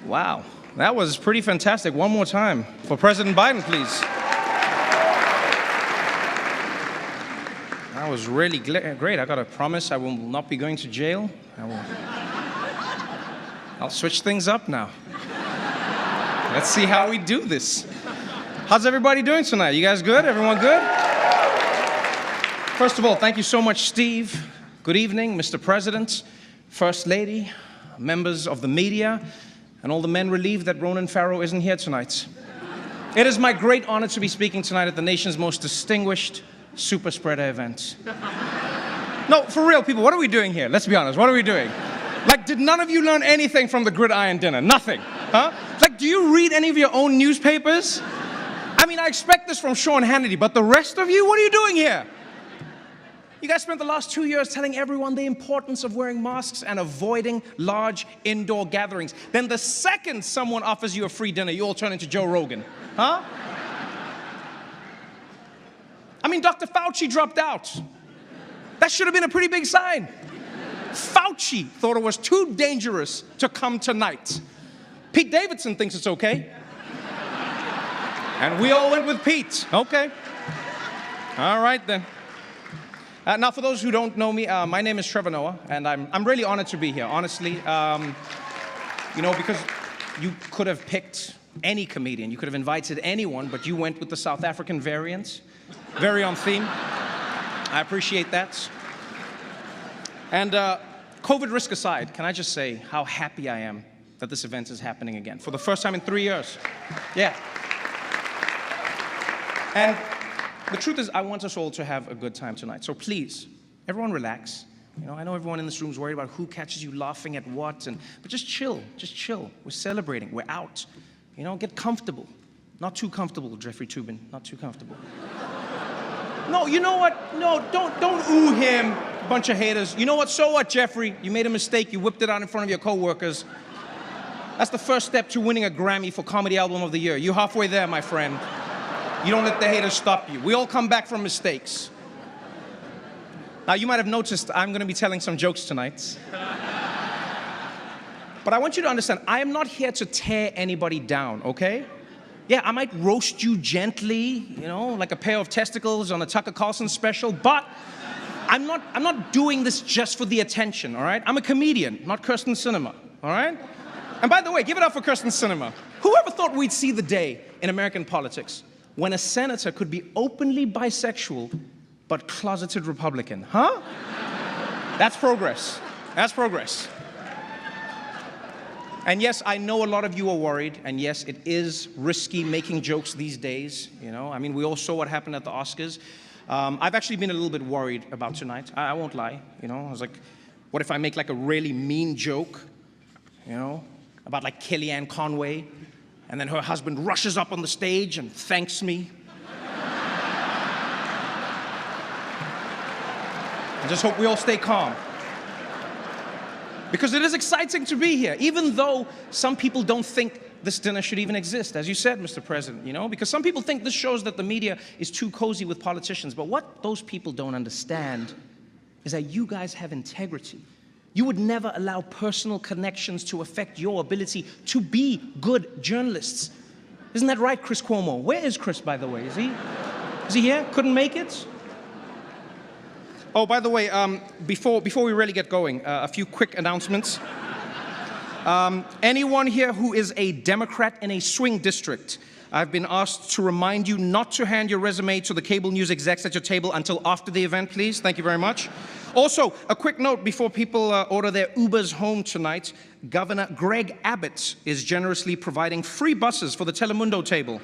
Wow, that was pretty fantastic. One more time for President Biden, please. That was really great. I got to promise I will not be going to jail. I'll switch things up now. Let's see how we do this. How's everybody doing tonight? You guys good? Everyone good? First of all, thank you so much, Steve. Good evening, Mr. President, First Lady, members of the media, and all the men relieved that Ronan Farrow isn't here tonight. It is my great honor to be speaking tonight at the nation's most distinguished super spreader event. No, for real, people, what are we doing here? Let's be honest, what are we doing? Like, did none of you learn anything from the gridiron dinner? Nothing, huh? Like, do you read any of your own newspapers? I mean, I expect this from Sean Hannity, but the rest of you, what are you doing here? You guys spent the last 2 years telling everyone the importance of wearing masks and avoiding large indoor gatherings. Then the second someone offers you a free dinner, you all turn into Joe Rogan, huh? I mean, Dr. Fauci dropped out. That should have been a pretty big sign. Fauci thought it was too dangerous to come tonight. Pete Davidson thinks it's okay. And we all went with Pete. Okay. All right, then. Now, for those who don't know me, my name is Trevor Noah, and I'm really honored to be here, honestly. Because you could have picked any comedian. You could have invited anyone, but you went with the South African variant. Very on theme. I appreciate that. And COVID risk aside, can I just say how happy I am that this event is happening again for the first time in 3 years. Yeah. And the truth is, I want us all to have a good time tonight. So please, everyone relax. I know everyone in this room is worried about who catches you laughing at what, but just chill, just chill. We're celebrating, we're out. Get comfortable. Not too comfortable, Jeffrey Toobin, not too comfortable. No, you know what? No, don't ooh him, bunch of haters. You know what? So what, Jeffrey? You made a mistake, you whipped it out in front of your coworkers. That's the first step to winning a Grammy for Comedy Album of the Year. You're halfway there, my friend. You don't let the haters stop you. We all come back from mistakes. Now, you might have noticed I'm going to be telling some jokes tonight. But I want you to understand, I am not here to tear anybody down, okay? Yeah, I might roast you gently, like a pair of testicles on a Tucker Carlson special, but I'm not doing this just for the attention, all right? I'm a comedian, not Kirsten Sinema, all right? And by the way, give it up for Kirsten Sinema. Whoever thought we'd see the day in American politics when a senator could be openly bisexual, but closeted Republican, huh? That's progress. That's progress. And yes, I know a lot of you are worried, and yes, it is risky making jokes these days, I mean, we all saw what happened at the Oscars. I've actually been a little bit worried about tonight. I won't lie, I was like, what if I make like a really mean joke, about like Kellyanne Conway, and then her husband rushes up on the stage and thanks me. I just hope we all stay calm. Because it is exciting to be here, even though some people don't think this dinner should even exist, as you said, Mr. President, because some people think this shows that the media is too cozy with politicians. But what those people don't understand is that you guys have integrity. You would never allow personal connections to affect your ability to be good journalists. Isn't that right, Chris Cuomo? Where is Chris, by the way? Is he here? Couldn't make it? Oh, by the way, before we really get going, a few quick announcements. Anyone here who is a Democrat in a swing district, I've been asked to remind you not to hand your resume to the cable news execs at your table until after the event, please. Thank you very much. Also, a quick note before people order their Ubers home tonight, Governor Greg Abbott is generously providing free buses for the Telemundo table.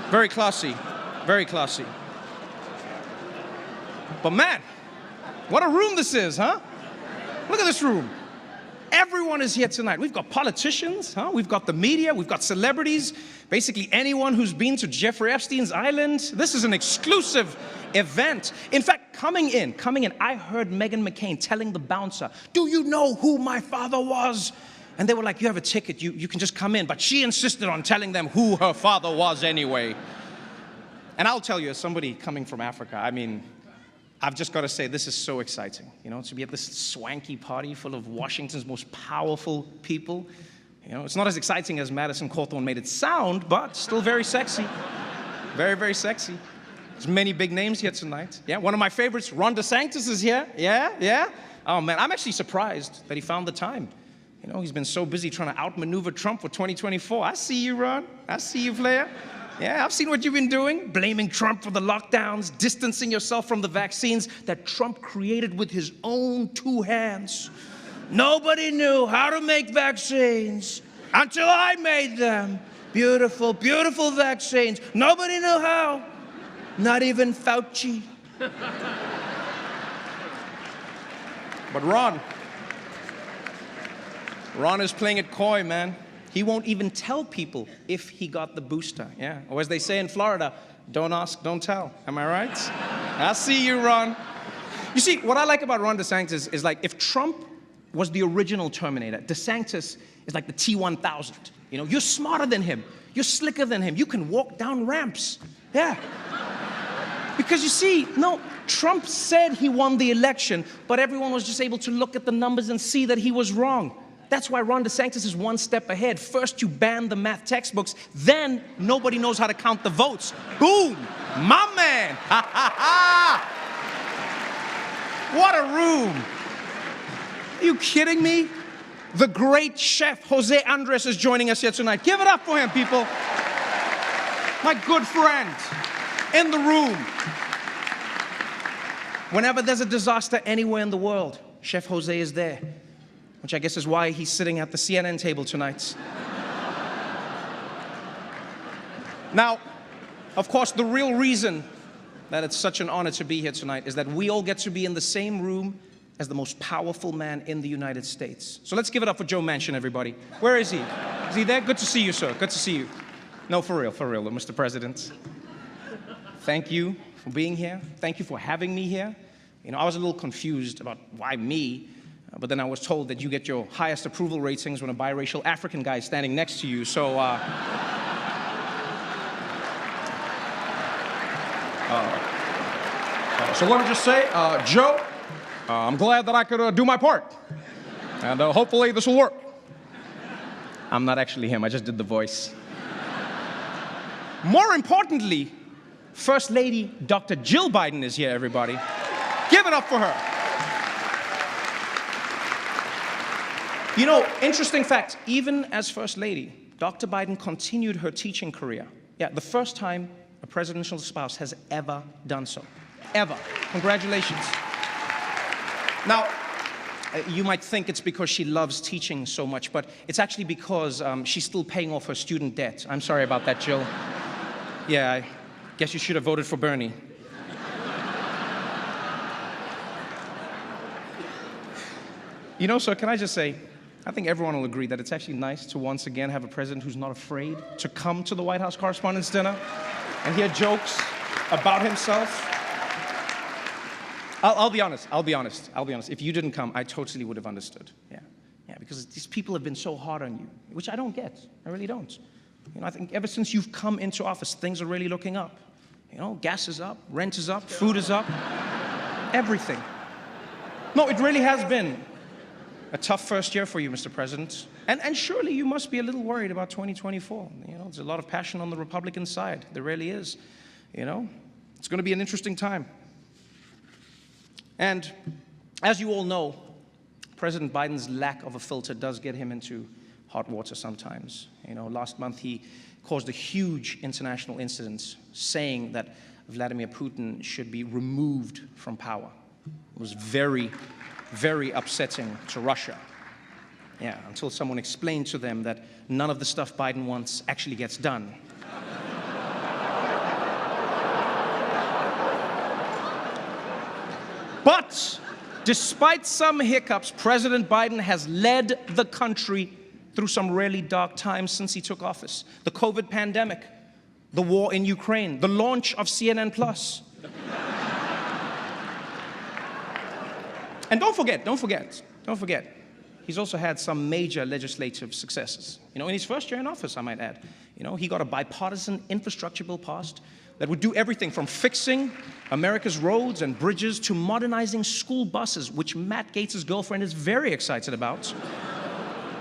Very classy, very classy. But man, what a room this is, huh? Look at this room. Everyone is here tonight. We've got politicians, huh? We've got the media, we've got celebrities, basically anyone who's been to Jeffrey Epstein's island. This is an exclusive event. In fact, coming in, I heard Meghan McCain telling the bouncer, "Do you know who my father was?" And they were like, "You have a ticket, you can just come in." But she insisted on telling them who her father was anyway. And I'll tell you, as somebody coming from Africa, I mean, I've just got to say, this is so exciting, to be at this swanky party full of Washington's most powerful people. You know, it's not as exciting as Madison Cawthorn made it sound, but still very sexy. Very, very sexy. There's many big names here tonight. Yeah, one of my favorites, Ron DeSantis, is here. Yeah. Oh, man, I'm actually surprised that he found the time. You know, he's been so busy trying to outmaneuver Trump for 2024. I see you, Ron. I see you, Flair. Yeah, I've seen what you've been doing, blaming Trump for the lockdowns, distancing yourself from the vaccines that Trump created with his own two hands. Nobody knew how to make vaccines until I made them. Beautiful, beautiful vaccines. Nobody knew how. Not even Fauci. But Ron is playing it coy, man. He won't even tell people if he got the booster, yeah. Or as they say in Florida, don't ask, don't tell. Am I right? I see you, Ron. You see, what I like about Ron DeSantis is like, if Trump was the original Terminator, DeSantis is like the T-1000. You know, you're smarter than him. You're slicker than him. You can walk down ramps. Yeah. Because you see, no, Trump said he won the election, but everyone was just able to look at the numbers and see that he was wrong. That's why Ron DeSantis is one step ahead. First, you ban the math textbooks. Then, nobody knows how to count the votes. Boom! My man! Ha, ha, ha! What a room! Are you kidding me? The great chef Jose Andres is joining us here tonight. Give it up for him, people. My good friend in the room. Whenever there's a disaster anywhere in the world, Chef Jose is there. Which I guess is why he's sitting at the CNN table tonight. Now, of course, the real reason that it's such an honor to be here tonight is that we all get to be in the same room as the most powerful man in the United States. So let's give it up for Joe Manchin, everybody. Where is he? Is he there? Good to see you, sir. Good to see you. No, for real, Mr. President. Thank you for being here. Thank you for having me here. You know, I was a little confused about why me. But then I was told that you get your highest approval ratings when a biracial African guy is standing next to you, so so let me just say, Joe, I'm glad that I could do my part, and hopefully this will work. I'm not actually him, I just did the voice. More importantly, First Lady Dr. Jill Biden is here, everybody. Give it up for her. You know, interesting fact, even as First Lady, Dr. Biden continued her teaching career. Yeah, the first time a presidential spouse has ever done so. Ever. Congratulations. Now, you might think it's because she loves teaching so much, but it's actually because she's still paying off her student debt. I'm sorry about that, Jill. Yeah, I guess you should have voted for Bernie. You know, sir, can I just say, I think everyone will agree that it's actually nice to once again have a president who's not afraid to come to the White House Correspondents Dinner and hear jokes about himself. I'll be honest. If you didn't come, I totally would have understood. Yeah, because these people have been so hard on you, which I don't get. I really don't. You know, I think ever since you've come into office, things are really looking up. You know, gas is up, rent is up, food is up, everything. No, it really has been a tough first year for you, Mr. President. And surely you must be a little worried about 2024. You know, there's a lot of passion on the Republican side. There really is. You know, it's going to be an interesting time. And as you all know, President Biden's lack of a filter does get him into hot water sometimes. You know, last month he caused a huge international incident saying that Vladimir Putin should be removed from power. It was very, very upsetting to Russia. Yeah, until someone explained to them that none of the stuff Biden wants actually gets done. But despite some hiccups, President Biden has led the country through some really dark times since he took office. The COVID pandemic, the war in Ukraine, the launch of CNN+. And don't forget, he's also had some major legislative successes. You know, in his first year in office, I might add. You know, he got a bipartisan infrastructure bill passed that would do everything from fixing America's roads and bridges to modernizing school buses, which Matt Gaetz' girlfriend is very excited about.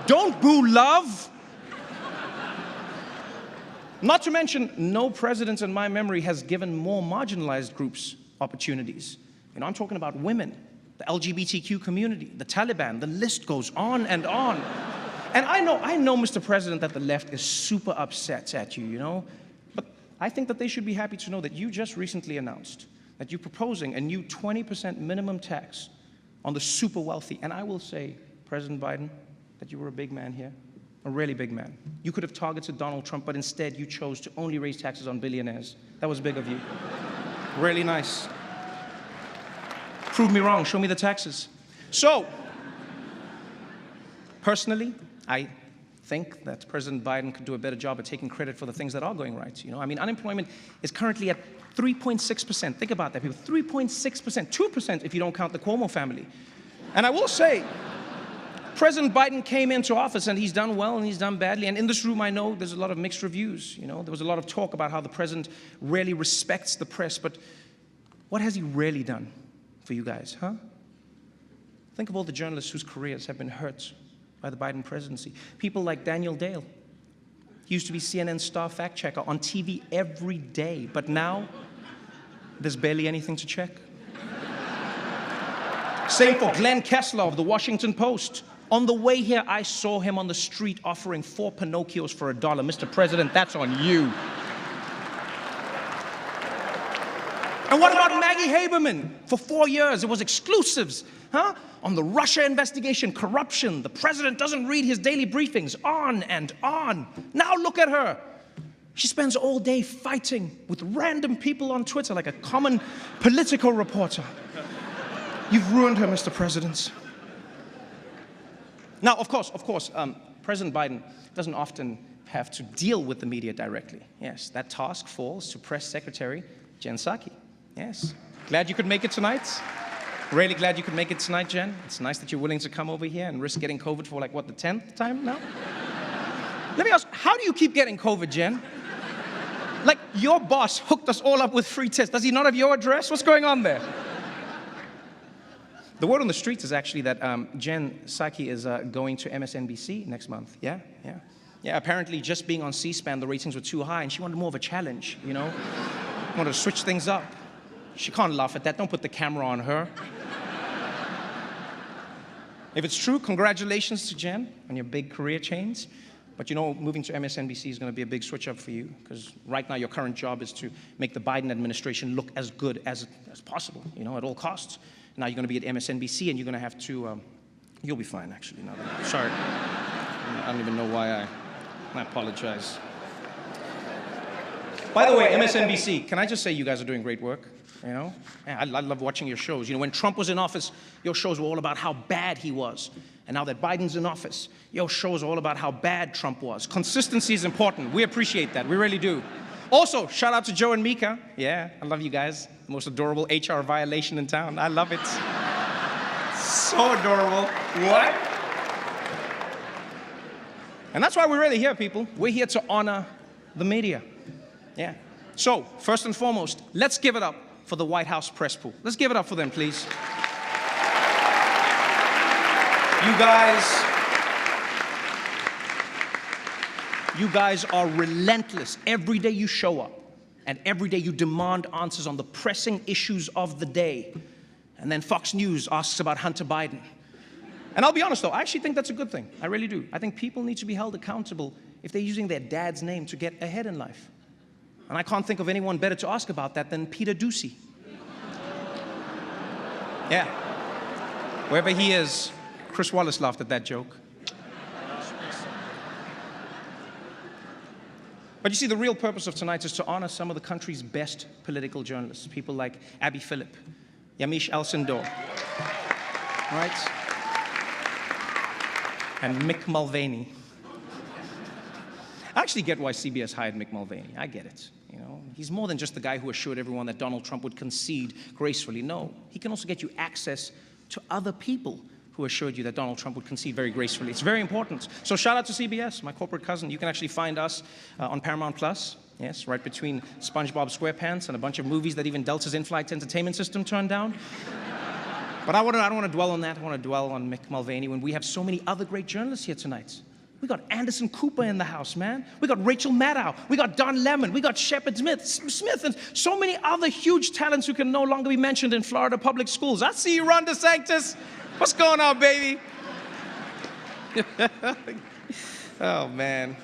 Don't boo love. Not to mention, no president in my memory has given more marginalized groups opportunities. You know, I'm talking about women, the LGBTQ community, the Taliban, the list goes on and on. And I know, Mr. President, that the left is super upset at you, you know? But I think that they should be happy to know that you just recently announced that you're proposing a new 20% minimum tax on the super wealthy. And I will say, President Biden, that you were a big man here, a really big man. You could have targeted Donald Trump, but instead you chose to only raise taxes on billionaires. That was big of you. Really nice. Prove me wrong, show me the taxes. So, personally, I think that President Biden could do a better job at taking credit for the things that are going right. You know, I mean, unemployment is currently at 3.6%. Think about that, people. 3.6%, 2% if you don't count the Cuomo family. And I will say, President Biden came into office and he's done well and he's done badly. And in this room, I know there's a lot of mixed reviews. You know, there was a lot of talk about how the president really respects the press. But what has he really done for you guys, huh? Think of all the journalists whose careers have been hurt by the Biden presidency. People like Daniel Dale. He used to be CNN's star fact checker on TV every day, but now there's barely anything to check. Same for Glenn Kessler of the Washington Post. On the way here, I saw him on the street offering 4 Pinocchios for $1. Mr. President, that's on you. And what about Maggie Haberman? For 4 years, it was exclusives, huh? On the Russia investigation, corruption. The president doesn't read his daily briefings, on and on. Now look at her. She spends all day fighting with random people on Twitter like a common political reporter. You've ruined her, Mr. President. Now, of course, President Biden doesn't often have to deal with the media directly. Yes, that task falls to Press Secretary Jen Psaki. Yes. Glad you could make it tonight. Really glad you could make it tonight, Jen. It's nice that you're willing to come over here and risk getting COVID for, like, what, the 10th time now? Let me ask, how do you keep getting COVID, Jen? Like, your boss hooked us all up with free tests. Does he not have your address? What's going on there? The word on the streets is actually that Jen Psaki is going to MSNBC next month. Yeah. Apparently, just being on C-SPAN, the ratings were too high, and she wanted more of a challenge, you know? Wanted to switch things up. She can't laugh at that. Don't put the camera on her. If it's true, congratulations to Jen on your big career change. But you know, moving to MSNBC is going to be a big switch up for you, because right now your current job is to make the Biden administration look as good as possible, you know, at all costs. Now you're going to be at MSNBC and you're going to have to, you'll be fine, actually. No, sorry. I don't even know why I apologize. By the way, MSNBC, can I just say you guys are doing great work? You know, I love watching your shows. You know, when Trump was in office, your shows were all about how bad he was. And now that Biden's in office, your shows are all about how bad Trump was. Consistency is important. We appreciate that. We really do. Also, shout out to Joe and Mika. Yeah, I love you guys. The most adorable HR violation in town. I love it. So adorable. What? And that's why we're really here, people. We're here to honor the media. Yeah. So, first and foremost, let's give it up for the White House press pool. Let's give it up for them, please. You guys are relentless. Every day you show up, and every day you demand answers on the pressing issues of the day. And then Fox News asks about Hunter Biden. And I'll be honest, though, I actually think that's a good thing. I really do. I think people need to be held accountable if they're using their dad's name to get ahead in life. And I can't think of anyone better to ask about that than Peter Doocy. Yeah. Wherever he is, Chris Wallace laughed at that joke. But you see, the real purpose of tonight is to honor some of the country's best political journalists, people like Abby Phillip, Yamiche Alcindor, right? And Mick Mulvaney. I actually get why CBS hired Mick Mulvaney. I get it. You know, he's more than just the guy who assured everyone that Donald Trump would concede gracefully. No, he can also get you access to other people who assured you that Donald Trump would concede very gracefully. It's very important. So shout out to CBS, my corporate cousin. You can actually find us on Paramount Plus. Yes, right between SpongeBob SquarePants and a bunch of movies that even Delta's in-flight entertainment system turned down. But I don't want to dwell on that. I want to dwell on Mick Mulvaney when we have so many other great journalists here tonight. We got Anderson Cooper in the house, man. We got Rachel Maddow. We got Don Lemon. We got Shepard Smith, and so many other huge talents who can no longer be mentioned in Florida public schools. I see you, Ron DeSantis. What's going on, baby? Oh, man.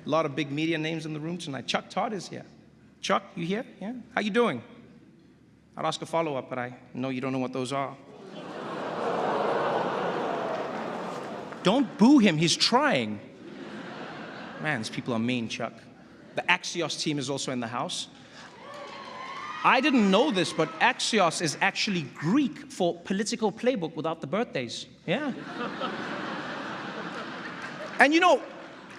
A lot of big media names in the room tonight. Chuck Todd is here. Chuck, you here? Yeah? How you doing? I'd ask a follow-up, but I know you don't know what those are. Don't boo him, he's trying. Man, these people are mean, Chuck. The Axios team is also in the house. I didn't know this, but Axios is actually Greek for political playbook without the birthdays. Yeah. And you know,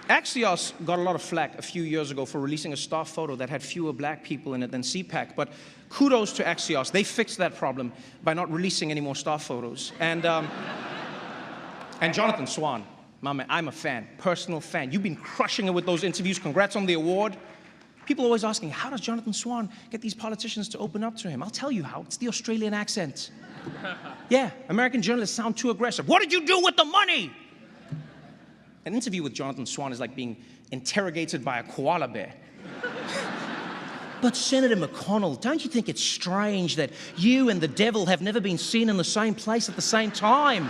Axios got a lot of flack a few years ago for releasing a staff photo that had fewer black people in it than CPAC, but kudos to Axios. They fixed that problem by not releasing any more staff photos. And Jonathan Swan, my man, I'm a fan, personal fan. You've been crushing it with those interviews. Congrats on the award. People are always asking, how does Jonathan Swan get these politicians to open up to him? I'll tell you how. It's the Australian accent. Yeah, American journalists sound too aggressive. What did you do with the money? An interview with Jonathan Swan is like being interrogated by a koala bear. But Senator McConnell, don't you think it's strange that you and the devil have never been seen in the same place at the same time?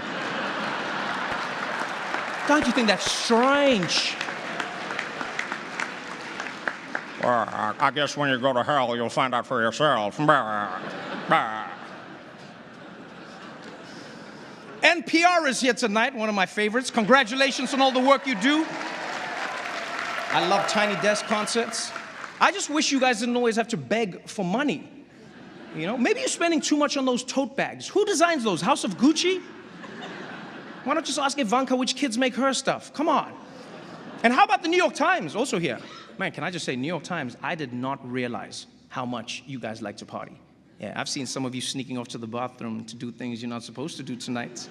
Don't you think that's strange? Well, I guess when you go to hell, you'll find out for yourself. NPR is here tonight, one of my favorites. Congratulations on all the work you do. I love Tiny Desk concerts. I just wish you guys didn't always have to beg for money. You know, maybe you're spending too much on those tote bags. Who designs those? House of Gucci? Why not just ask Ivanka which kids make her stuff? Come on. And how about the New York Times, also here? Man, can I just say, New York Times, I did not realize how much you guys like to party. Yeah, I've seen some of you sneaking off to the bathroom to do things you're not supposed to do tonight.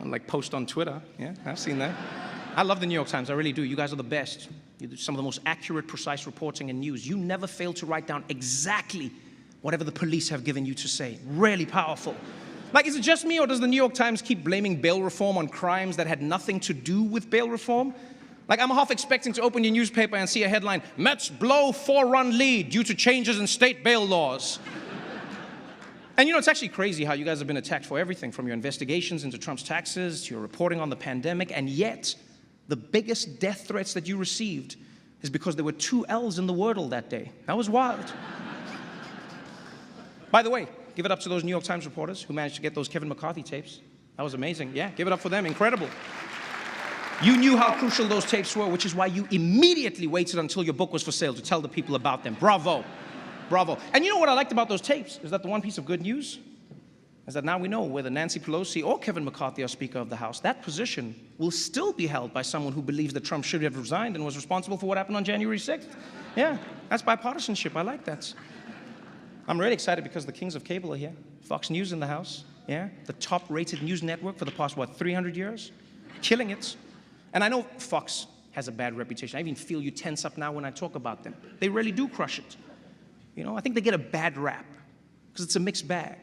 Like post on Twitter. Yeah, I've seen that. I love the New York Times, I really do. You guys are the best. You do some of the most accurate, precise reporting and news. You never fail to write down exactly whatever the police have given you to say. Really powerful. Like, is it just me, or does the New York Times keep blaming bail reform on crimes that had nothing to do with bail reform? Like, I'm half expecting to open your newspaper and see a headline, Mets blow 4-run lead due to changes in state bail laws. And you know, it's actually crazy how you guys have been attacked for everything, from your investigations into Trump's taxes to your reporting on the pandemic, and yet the biggest death threats that you received is because there were 2 L's in the Wordle that day. That was wild. By the way, give it up to those New York Times reporters who managed to get those Kevin McCarthy tapes. That was amazing. Yeah, give it up for them. Incredible. You knew how crucial those tapes were, which is why you immediately waited until your book was for sale to tell the people about them. Bravo. Bravo. And you know what I liked about those tapes? Is that the one piece of good news? Is that now we know whether Nancy Pelosi or Kevin McCarthy are Speaker of the House, that position will still be held by someone who believes that Trump should have resigned and was responsible for what happened on January 6th. Yeah, that's bipartisanship. I like that. I'm really excited because the kings of cable are here. Fox News in the house. Yeah, the top-rated news network for the past, 300 years? Killing it. And I know Fox has a bad reputation. I even feel you tense up now when I talk about them. They really do crush it. You know, I think they get a bad rap because it's a mixed bag.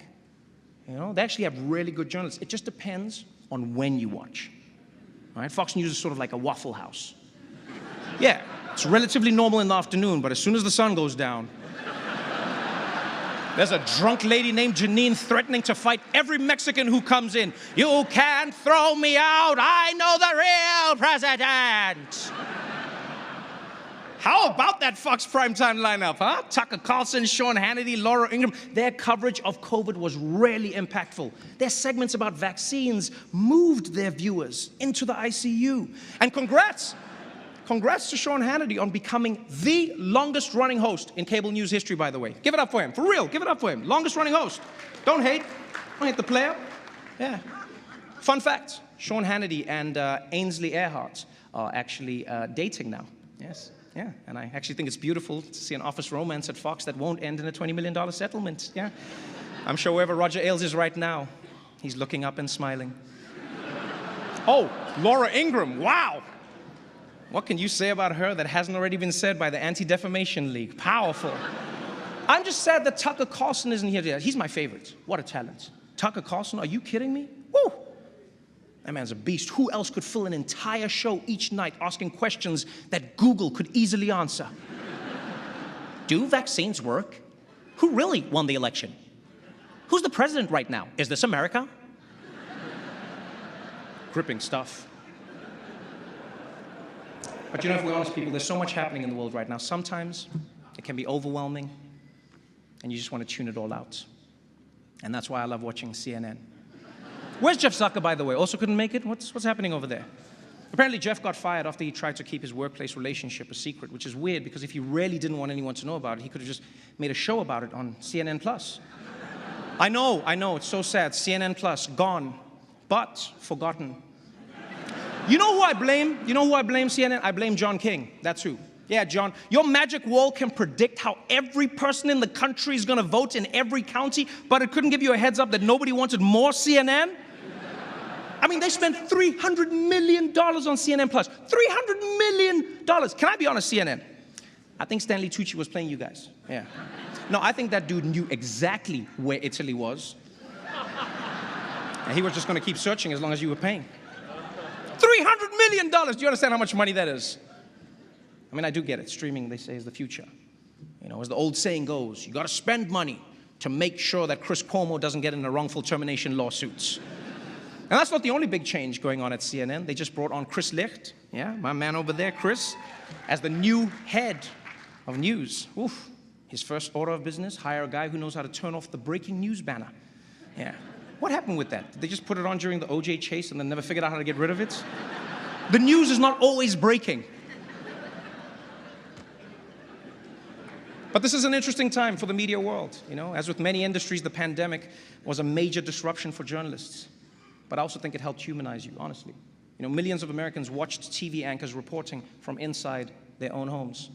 You know, they actually have really good journalists. It just depends on when you watch. All right? Fox News is sort of like a Waffle House. Yeah, it's relatively normal in the afternoon, but as soon as the sun goes down, there's a drunk lady named Janine threatening to fight every Mexican who comes in. You can't throw me out. I know the real president. How about that Fox primetime lineup, huh? Tucker Carlson, Sean Hannity, Laura Ingraham. Their coverage of COVID was really impactful. Their segments about vaccines moved their viewers into the ICU. And congrats to Sean Hannity on becoming the longest-running host in cable news history, by the way. Give it up for him. For real, give it up for him. Longest-running host. Don't hate the player. Yeah. Fun fact, Sean Hannity and Ainsley Earhart are actually dating now. Yes. Yeah, and I actually think it's beautiful to see an office romance at Fox that won't end in a $20 million settlement. Yeah. I'm sure wherever Roger Ailes is right now, he's looking up and smiling. Oh, Laura Ingraham, wow. What can you say about her that hasn't already been said by the Anti-Defamation League? Powerful. I'm just sad that Tucker Carlson isn't here today. He's my favorite. What a talent. Tucker Carlson, are you kidding me? Woo! That man's a beast. Who else could fill an entire show each night asking questions that Google could easily answer? Do vaccines work? Who really won the election? Who's the president right now? Is this America? Gripping stuff. But you know, if we're honest, people, there's so much happening in the world right now. Sometimes it can be overwhelming, and you just want to tune it all out. And that's why I love watching CNN. Where's Jeff Zucker, by the way? Also couldn't make it? What's happening over there? Apparently, Jeff got fired after he tried to keep his workplace relationship a secret, which is weird, because if he really didn't want anyone to know about it, he could have just made a show about it on CNN+. I know, it's so sad. CNN+, gone, but forgotten. You know who I blame? You know who I blame, CNN? I blame John King. That's who. Yeah, John. Your magic wall can predict how every person in the country is going to vote in every county, but it couldn't give you a heads up that nobody wanted more CNN? I mean, they spent $300 million on CNN+. $300 million. Can I be honest, CNN? I think Stanley Tucci was playing you guys. Yeah. No, I think that dude knew exactly where Italy was. And he was just going to keep searching as long as you were paying. $300 million! Do you understand how much money that is? I mean, I do get it. Streaming, they say, is the future. You know, as the old saying goes, you got to spend money to make sure that Chris Cuomo doesn't get into wrongful termination lawsuits. And that's not the only big change going on at CNN. They just brought on Chris Licht, yeah, my man over there, Chris, as the new head of news. Oof. His first order of business, hire a guy who knows how to turn off the breaking news banner. Yeah. What happened with that? Did they just put it on during the OJ chase and then never figured out how to get rid of it? The news is not always breaking. But this is an interesting time for the media world. You know, as with many industries, the pandemic was a major disruption for journalists. But I also think it helped humanize you, honestly. You know, millions of Americans watched TV anchors reporting from inside their own homes.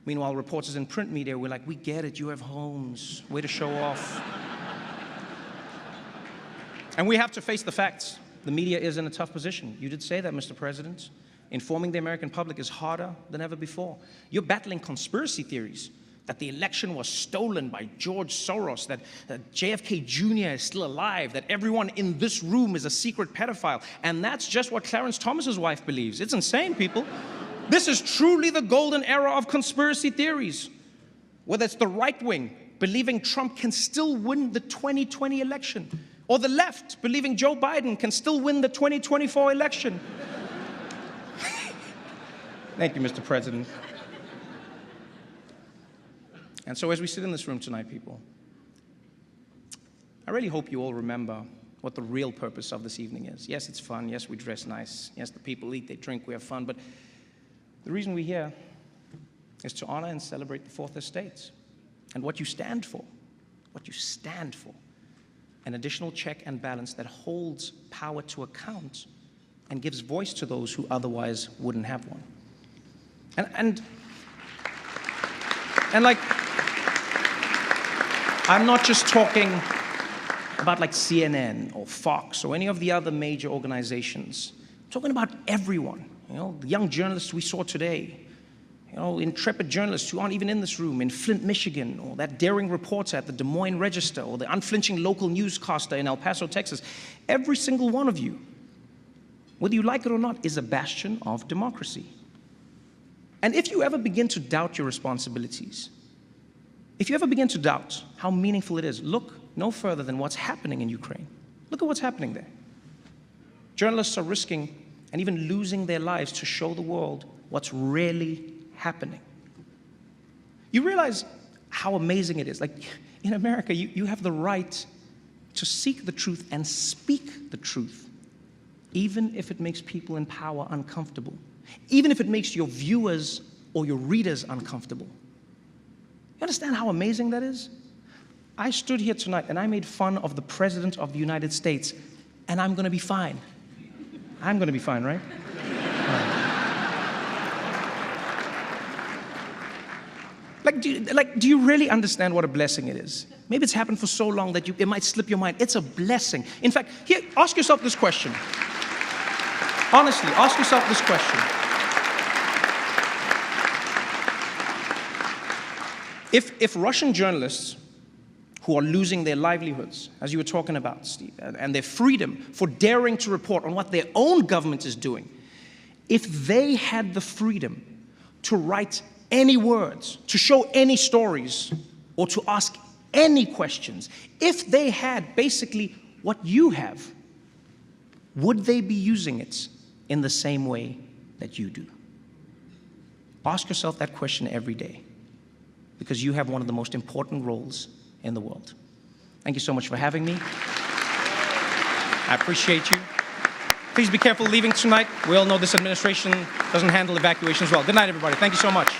Meanwhile, reporters in print media were like, we get it, you have homes, way to show off. And we have to face the facts. The media is in a tough position. You did say that, Mr. President. Informing the American public is harder than ever before. You're battling conspiracy theories, that the election was stolen by George Soros, that JFK Jr. is still alive, that everyone in this room is a secret pedophile. And that's just what Clarence Thomas's wife believes. It's insane, people. This is truly the golden era of conspiracy theories. Whether it's the right wing believing Trump can still win the 2020 election, or the left believing Joe Biden can still win the 2024 election. Thank you, Mr. President. And so as we sit in this room tonight, people, I really hope you all remember what the real purpose of this evening is. Yes, it's fun. Yes, we dress nice. Yes, the people eat, they drink, we have fun. But the reason we're here is to honor and celebrate the Fourth Estate and what you stand for. What you stand for. An additional check and balance that holds power to account and gives voice to those who otherwise wouldn't have one. And like, I'm not just talking about like CNN or Fox or any of the other major organizations. I'm talking about everyone. You know, the young journalists we saw today, you know, intrepid journalists who aren't even in this room in Flint, Michigan, or that daring reporter at the Des Moines Register, or the unflinching local newscaster in El Paso, Texas. Every single one of you, whether you like it or not, is a bastion of democracy. And if you ever begin to doubt your responsibilities, if you ever begin to doubt how meaningful it is, look no further than what's happening in Ukraine. Look at what's happening there. Journalists are risking and even losing their lives to show the world what's really happening. You realize how amazing it is. Like, in America, you have the right to seek the truth and speak the truth, even if it makes people in power uncomfortable, even if it makes your viewers or your readers uncomfortable. You understand how amazing that is? I stood here tonight and I made fun of the President of the United States, and I'm going to be fine. I'm going to be fine, right? Do you really understand what a blessing it is? Maybe it's happened for so long that it might slip your mind. It's a blessing. In fact, here, ask yourself this question. Honestly, ask yourself this question. If Russian journalists who are losing their livelihoods, as you were talking about, Steve, and their freedom for daring to report on what their own government is doing, if they had the freedom to write any words, to show any stories, or to ask any questions, if they had basically what you have, would they be using it in the same way that you do? Ask yourself that question every day, because you have one of the most important roles in the world. Thank you so much for having me. I appreciate you. Please be careful leaving tonight. We all know this administration doesn't handle evacuations well. Good night, everybody. Thank you so much.